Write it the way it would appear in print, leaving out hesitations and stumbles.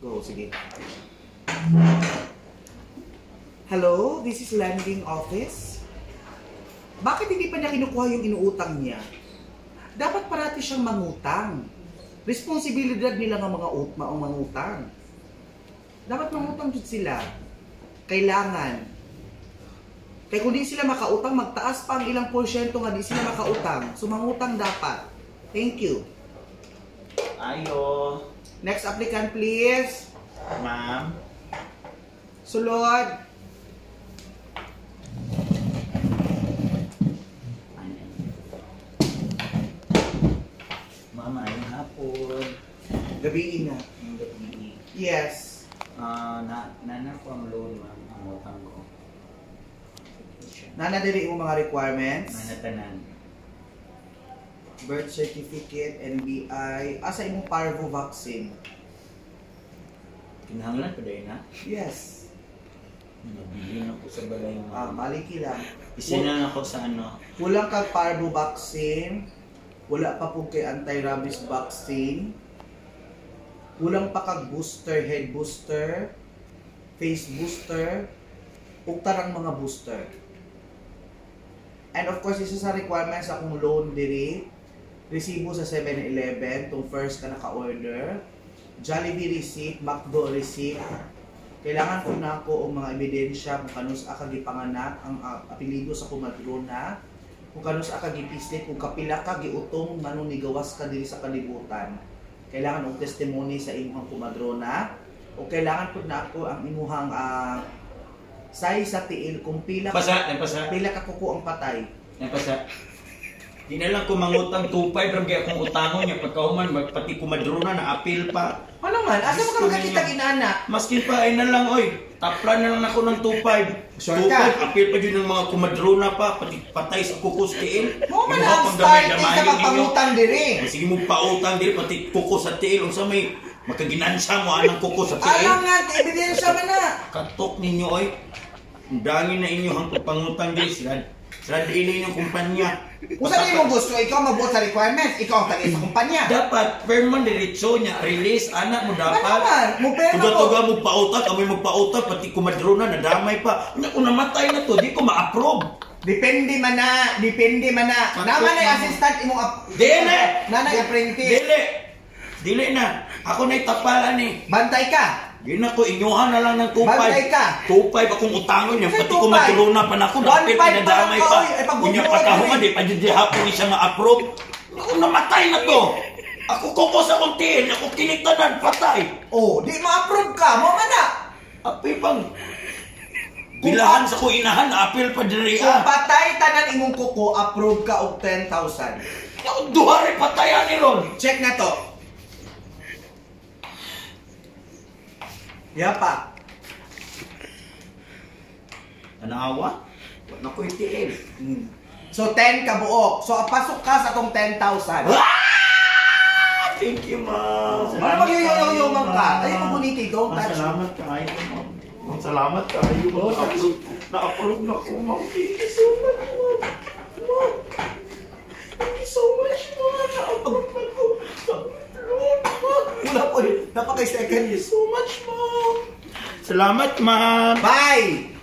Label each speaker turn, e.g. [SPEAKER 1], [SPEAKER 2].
[SPEAKER 1] Go, sige. Hello, this is lending office. Bakit hindi pa niya kinukuha yung inuutang niya? Dapat parati siyang mangutang. Responsibilidad nila ng mga mangutang. Dapat mangutang dyan sila. Kailangan. Kaya kung di sila makautang, magtaas pa ang ilang porsyento nga di sila makautang. So mangutang dapat. Thank you.
[SPEAKER 2] Ayo.
[SPEAKER 1] Next applicant please.
[SPEAKER 2] Ma'am.
[SPEAKER 1] Sulod.
[SPEAKER 2] Ma'am, ayong hapon.
[SPEAKER 1] Gabi na.
[SPEAKER 2] Ang gabi.
[SPEAKER 1] Yes.
[SPEAKER 2] Nana ko ang loan, ma'am. Ang utang ko.
[SPEAKER 1] Nanadiri mo mga requirements.
[SPEAKER 2] Manatanan.
[SPEAKER 1] Birth certificate, NBI. Asa imong parvo vaccine?
[SPEAKER 2] Kinahanglan pa dahil na?
[SPEAKER 1] Yes.
[SPEAKER 2] Nabilin ako sa balay mo.
[SPEAKER 1] Maliki lang.
[SPEAKER 2] Isinan ako sa ano.
[SPEAKER 1] Kulang kag parvo vaccine. Wala pa po kay anti-rabies vaccine. Kulang pa kag booster, head booster, face booster, ug tarang mga booster. And of course, isa sa requirements akong loan diri, resibo sa 7-Eleven, itong first ka naka-order, Jollibee receipt, McDo receipt. Kailangan ko na ako ang mga ebidensya kung kanus ka gipanganak, ang apelido sa kumadrona, kung kanus ka gipislit, kung kapila ka giutong, manong nigawas ka diri sa kalibutan. Kailangan og testimony sa imuhang kumadrona, o kailangan po na ako ang imuhang say sa tiil kung pila ka kuko ang patay.
[SPEAKER 2] Napasa. Di na lang ko mangutang 2.5 ram kaya akong utangon niya pagkahuman pati kumadrona na apil pa.
[SPEAKER 1] Ano man, asa mo ka makakita inana?
[SPEAKER 2] Maskin pa ay na lang oy. Taplan na lang ako ng 2.5.
[SPEAKER 1] Sure
[SPEAKER 2] 2.5 apil pa yun ng mga kumadrona pa pati patay sa kukos tiil.
[SPEAKER 1] Mo man ang start sa pagpangutang diri.
[SPEAKER 2] Sige mo pautang diri pati kukos sa tiil unsa may makaginansya mo anang kukos sa tiil.
[SPEAKER 1] Alam nga, ebidensya man na.
[SPEAKER 2] Katok ninyo oy. Ang dami na inyo ang pangutang diri sila. Sila din inyong kumpanya.
[SPEAKER 1] Kung saan mo gusto, ikaw mabuot sa requirements, ikaw ang tagay sa kumpanya.
[SPEAKER 2] Dapat, perman diretso niya, release, anak mo dapat.
[SPEAKER 1] Ano man, mo perma ko.
[SPEAKER 2] Tuga-tuga mo pautak, kami magpautak, pati kumadrona, nadamay pa. Kung namatay na to, di ko ma-approve.
[SPEAKER 1] Depende man na. Naman ay assistant imong
[SPEAKER 2] Dili!
[SPEAKER 1] Nanay apprentice.
[SPEAKER 2] Dili na. Ako na'y tapalan eh.
[SPEAKER 1] Bantay ka.
[SPEAKER 2] Di na ko, inyuhan na lang ng 2.5.
[SPEAKER 1] Bantay ka.
[SPEAKER 2] 2.5 akong utangon niya, pati
[SPEAKER 1] 2.5.
[SPEAKER 2] kumadrona pa na ako, dapit
[SPEAKER 1] 1.5
[SPEAKER 2] na nadamay
[SPEAKER 1] pa
[SPEAKER 2] pa.
[SPEAKER 1] lang ka, oy.
[SPEAKER 2] Kunya pagkahuman, di pa dyan hapon ni siya ma-approve. Kung namatay na to, ako kukos akong tiil, ako kinitanan, patay.
[SPEAKER 1] Oh, di ma-approve ka. Mo man na.
[SPEAKER 2] Api pang bilahan sa ko inahan, apil pa diri
[SPEAKER 1] Kung patay tanan imong kuko, approve ka og 10,000.
[SPEAKER 2] Ako duhari patayan ni Ron.
[SPEAKER 1] Check na to. Yapa.
[SPEAKER 2] Anawa? Wala ko itiil.
[SPEAKER 1] So 10 ka buok. So pasok ka sa tong 10,000.
[SPEAKER 2] Thank you, ma'am.
[SPEAKER 1] Ano mag-yoyo-yoyo ka? Ay, mamuniti, don't touch.
[SPEAKER 2] Salamat kayo, ma'am. Salamat kayo. Na-approve na ako, ma'am. Thank you so much, ma'am. Thank you so much, ma'am. Na-approve na ako.
[SPEAKER 1] Wala po, napaka-second.
[SPEAKER 2] Thank you so much, ma'am. Salamat, ma'am.
[SPEAKER 1] Bye!